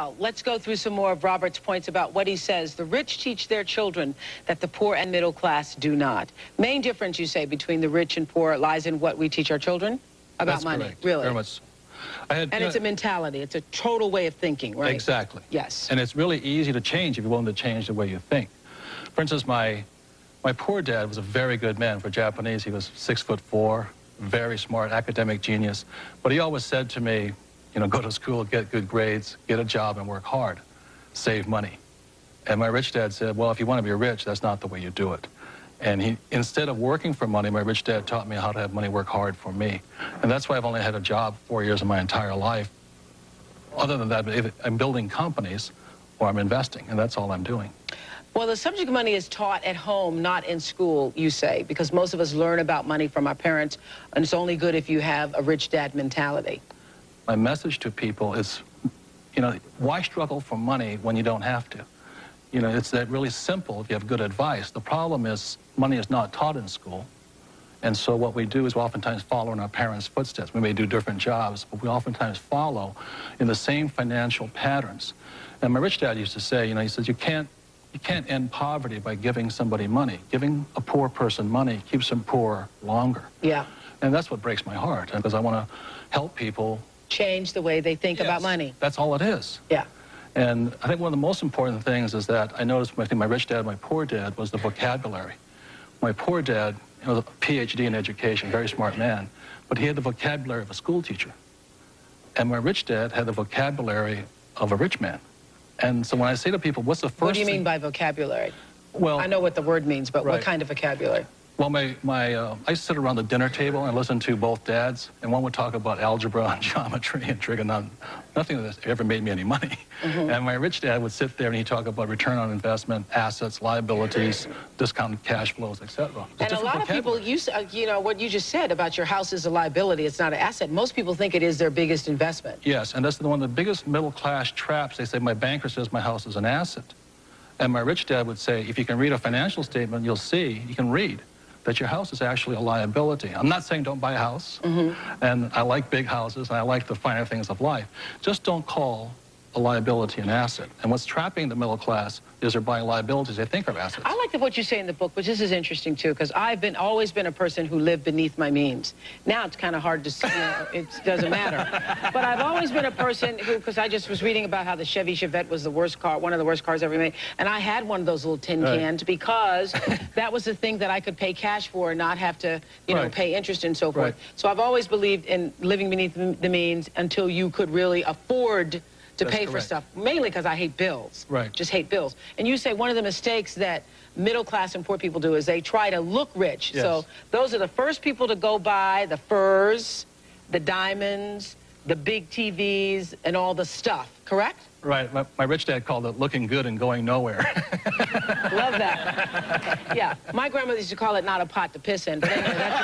Let's go through some more of Robert's points about what he says. The rich teach their children that the poor and middle class do not. Main difference, you say, between the rich and poor lies in what we teach our children about That's money. Correct. Really? Very much. And it's a mentality. It's a total way of thinking, right? Exactly. Yes. And it's really easy to change if you're willing to change the way you think. For instance, my poor dad was a very good man. For Japanese, he was 6'4", very smart, academic genius. But he always said to me, you know, go to school, get good grades, get a job, and work hard. Save money. And my rich dad said, well, if you want to be rich, that's not the way you do it. And instead of working for money, my rich dad taught me how to have money work hard for me. And that's why I've only had a job 4 years of my entire life. Other than that, I'm building companies or I'm investing, and that's all I'm doing. Well, the subject of money is taught at home, not in school, you say, because most of us learn about money from our parents, and it's only good if you have a rich dad mentality. My message to people is, you know, why struggle for money when you don't have to? You know, it's that really simple if you have good advice. The problem is money is not taught in school. And so what we do is we oftentimes follow in our parents' footsteps. We may do different jobs, but we oftentimes follow in the same financial patterns. And my rich dad used to say, you know, he says, you can't end poverty by giving somebody money. Giving a poor person money keeps them poor longer. Yeah. And that's what breaks my heart, because I want to help people change the way they think about money. That's all it is. Yeah. And I think one of the most important things is that I noticed between my rich dad and my poor dad was the vocabulary. My poor dad was a PhD in education, very smart man, but he had the vocabulary of a school teacher. And my rich dad had the vocabulary of a rich man. And so when I say to people, what's the first What do you mean by vocabulary? Well, I know what the word means, but right. what kind of vocabulary? Well, I used to sit around the dinner table and listen to both dads, and one would talk about algebra and geometry and trigonometry. Nothing of this ever made me any money. And my rich dad would sit there and he'd talk about return on investment, assets, liabilities, discounted cash flows, etc. And a lot of people use, you know, what you just said about your house is a liability, it's not an asset. Most people think it is their biggest investment. Yes, and that's one of the biggest middle-class traps. They say, my banker says my house is an asset. And my rich dad would say, if you can read a financial statement, you'll see, you can read that your house is actually a liability. I'm not saying don't buy a house, and I like big houses, and I like the finer things of life. Just don't call a liability an asset. And what's trapping the middle class is they're buying liabilities they think are assets. I like what you say in the book, but this is interesting too, because I've always been a person who lived beneath my means. Now it's kind of hard to see, you know, it doesn't matter. But I've always been a person who, because I just was reading about how the Chevy Chevette was the worst car, one of the worst cars ever made, and I had one of those little tin cans because that was the thing that I could pay cash for and not have to, you know, pay interest and so forth. So I've always believed in living beneath the means until you could really afford to pay for stuff, mainly because I hate bills. Just hate bills. And you say one of the mistakes that middle class and poor people do is they try to look rich. So those are the first people to go buy the furs, the diamonds, the big TVs, and all the stuff, correct? Right. My rich dad called it looking good and going nowhere. Love that. Yeah. My grandmother used to call it not a pot to piss in, but anyway, that's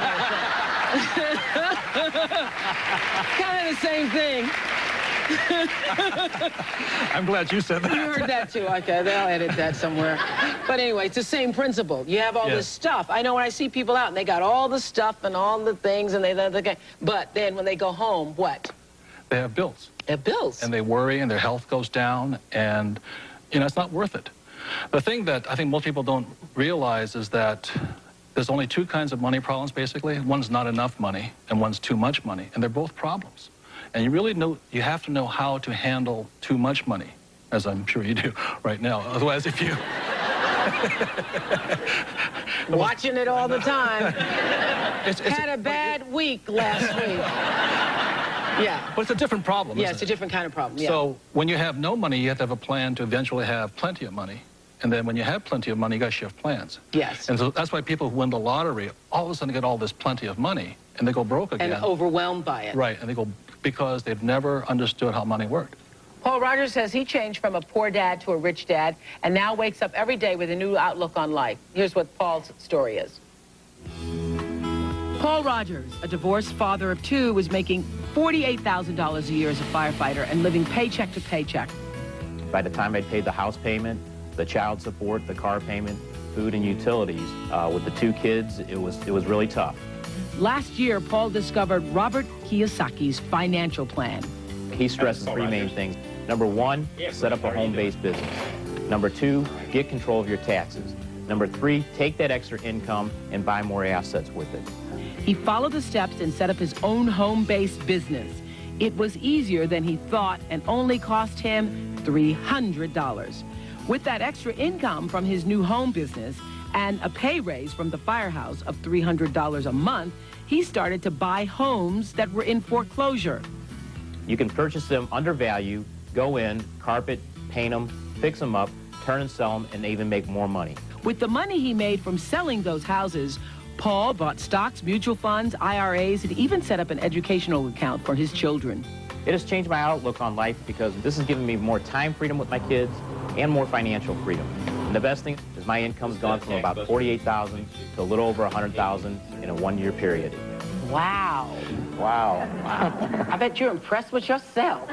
another thing. Kind of the same thing. I'm glad you said that. You heard that too. Okay, they'll edit that somewhere. But anyway, it's the same principle. You have all this stuff. I know when I see people out and they got all the stuff and all the things and but then when they go home, what? They have bills. They have bills. And they worry and their health goes down and, you know, it's not worth it. The thing that I think most people don't realize is that there's only two kinds of money problems, basically. One's not enough money and one's too much money, and they're both problems. And you really you have to know how to handle too much money, as I'm sure you do right now. Otherwise, if you... Watching it all the time. Had a bad week last week. Yeah. But it's a different problem, Yeah, it's a different kind of problem, yeah. So when you have no money, you have to have a plan to eventually have plenty of money. And then when you have plenty of money, you got to shift plans. Yes. And so that's why people who win the lottery all of a sudden get all this plenty of money, and they go broke again. And overwhelmed by it. Right, and they go because they've never understood how money worked. Paul Rogers says he changed from a poor dad to a rich dad and now wakes up every day with a new outlook on life. Here's what Paul's story is. Paul Rogers, a divorced father of two, was making $48,000 a year as a firefighter and living paycheck to paycheck. By the time I'd paid the house payment, the child support, the car payment, food and utilities, with the two kids, it was really tough. Last year, Paul discovered Robert Kiyosaki's financial plan. He stresses three main things. Number one, set up a home-based business. Number two, get control of your taxes. Number three, take that extra income and buy more assets with it. He followed the steps and set up his own home-based business. It was easier than he thought and only cost him $300. With that extra income from his new home business and a pay raise from the firehouse of $300 a month, he started to buy homes that were in foreclosure. You can purchase them under value, go in, carpet, paint them, fix them up, turn and sell them, and even make more money. With the money he made from selling those houses, Paul bought stocks, mutual funds, IRAs, and even set up an educational account for his children. It has changed my outlook on life because this has given me more time freedom with my kids and more financial freedom. And the best thing is my income's gone from about $48,000 to a little over $100,000 in a one-year period. Wow. Wow. I bet you're impressed with yourself.